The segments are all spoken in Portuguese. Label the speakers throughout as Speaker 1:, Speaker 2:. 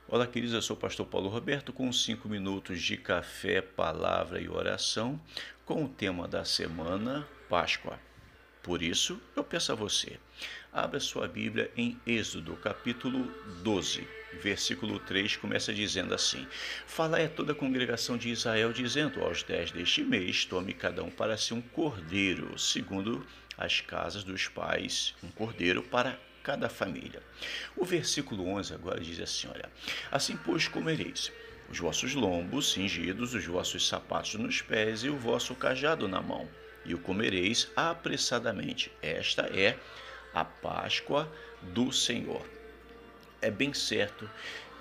Speaker 1: Olá, queridos, eu sou o pastor Paulo Roberto com 5 minutos de café, palavra e oração com o tema da semana, Páscoa. Por isso, eu peço a você, abra sua Bíblia em Êxodo, capítulo 12, versículo 3, começa dizendo assim: Falai a toda a congregação de Israel, dizendo, aos 10 deste mês, tome cada um para si um cordeiro, segundo as casas dos pais, um cordeiro para cada família. O versículo 11 agora diz assim, olha, assim pois comereis os vossos lombos cingidos, os vossos sapatos nos pés e o vosso cajado na mão, e o comereis apressadamente. Esta é a Páscoa do Senhor. É bem certo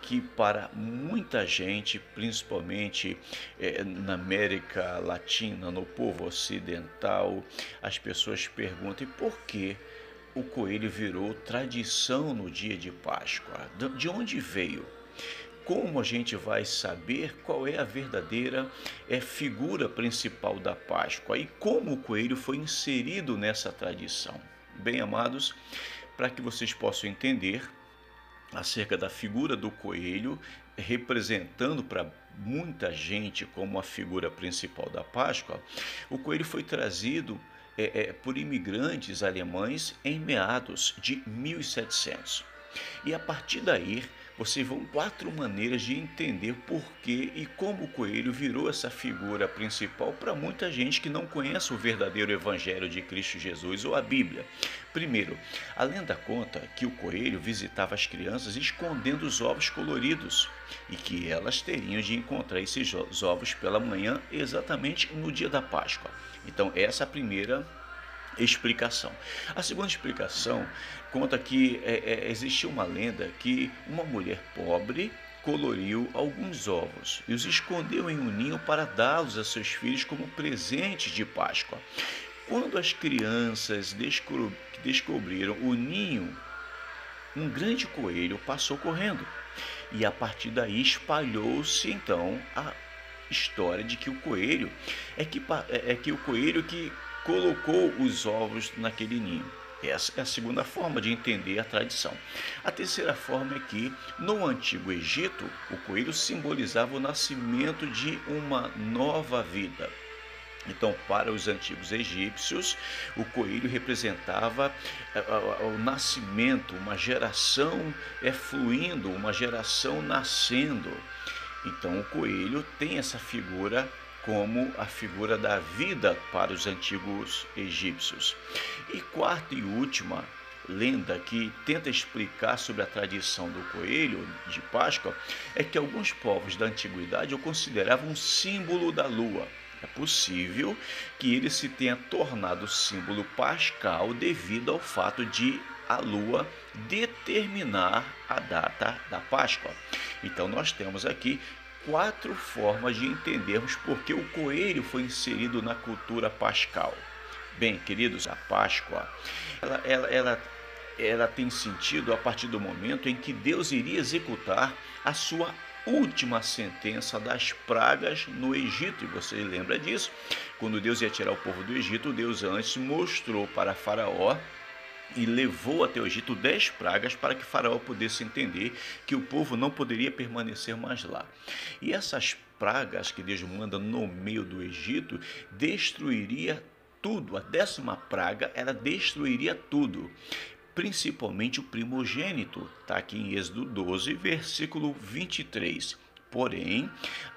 Speaker 1: que para muita gente, principalmente na América Latina, no povo ocidental, as pessoas perguntam: e por que o coelho virou tradição no dia de Páscoa? De onde veio? Como a gente vai saber qual é a verdadeira figura principal da Páscoa e como o coelho foi inserido nessa tradição? Bem, amados, para que vocês possam entender acerca da figura do coelho, representando para muita gente como a figura principal da Páscoa, o coelho foi trazido por imigrantes alemães em meados de 1700. E a partir daí, vocês vão 4 maneiras de entender por que e como o coelho virou essa figura principal para muita gente que não conhece o verdadeiro evangelho de Cristo Jesus ou a Bíblia. Primeiro, a lenda conta que o coelho visitava as crianças escondendo os ovos coloridos e que elas teriam de encontrar esses ovos pela manhã exatamente no dia da Páscoa. Então, essa é a primeira explicação. A segunda explicação conta que existiu uma lenda que uma mulher pobre coloriu alguns ovos e os escondeu em um ninho para dá-los a seus filhos como presentes de Páscoa. Quando as crianças descobriram o ninho, um grande coelho passou correndo e a partir daí espalhou-se então a história de que o coelho o coelho que colocou os ovos naquele ninho. Essa é a segunda forma de entender a tradição. A terceira forma é que, no Antigo Egito, o coelho simbolizava o nascimento de uma nova vida. Então, para os antigos egípcios, o coelho representava o nascimento, uma geração fluindo, uma geração nascendo. Então, o coelho tem essa figura como a figura da vida para os antigos egípcios. E quarta e última lenda que tenta explicar sobre a tradição do coelho de Páscoa é que alguns povos da antiguidade o consideravam um símbolo da lua. É possível que ele se tenha tornado símbolo pascal devido ao fato de a lua determinar a data da Páscoa. Então nós temos aqui 4 formas de entendermos por que o coelho foi inserido na cultura pascal. Bem, queridos, a Páscoa, ela tem sentido a partir do momento em que Deus iria executar a sua última sentença das pragas no Egito. E você lembra disso? Quando Deus ia tirar o povo do Egito, Deus antes mostrou para Faraó e levou até o Egito 10 pragas para que Faraó pudesse entender que o povo não poderia permanecer mais lá. E essas pragas que Deus manda no meio do Egito destruiria tudo. A 10ª praga, ela destruiria tudo, principalmente o primogênito. Está aqui em Êxodo 12, versículo 23. Porém,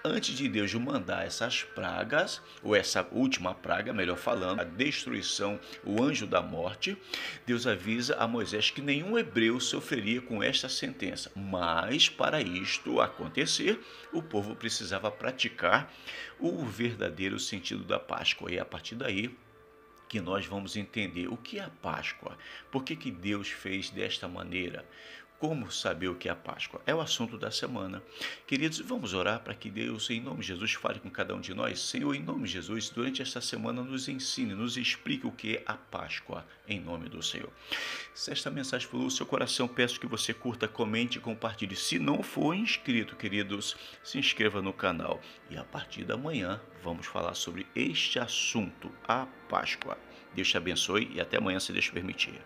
Speaker 1: antes de Deus mandar essas pragas, ou essa última praga, melhor falando, a destruição, o anjo da morte, Deus avisa a Moisés que nenhum hebreu sofreria com esta sentença. Mas, para isto acontecer, o povo precisava praticar o verdadeiro sentido da Páscoa. E a partir daí, que nós vamos entender o que é a Páscoa, por que Deus fez desta maneira, como saber o que é a Páscoa. É o assunto da semana. Queridos, vamos orar para que Deus, em nome de Jesus, fale com cada um de nós. Senhor, em nome de Jesus, durante esta semana nos ensine, nos explique o que é a Páscoa, em nome do Senhor. Se esta mensagem falou o seu coração, peço que você curta, comente e compartilhe. Se não for inscrito, queridos, se inscreva no canal. E a partir da manhã, vamos falar sobre este assunto, a Páscoa. Deus te abençoe e até amanhã, se Deus permitir.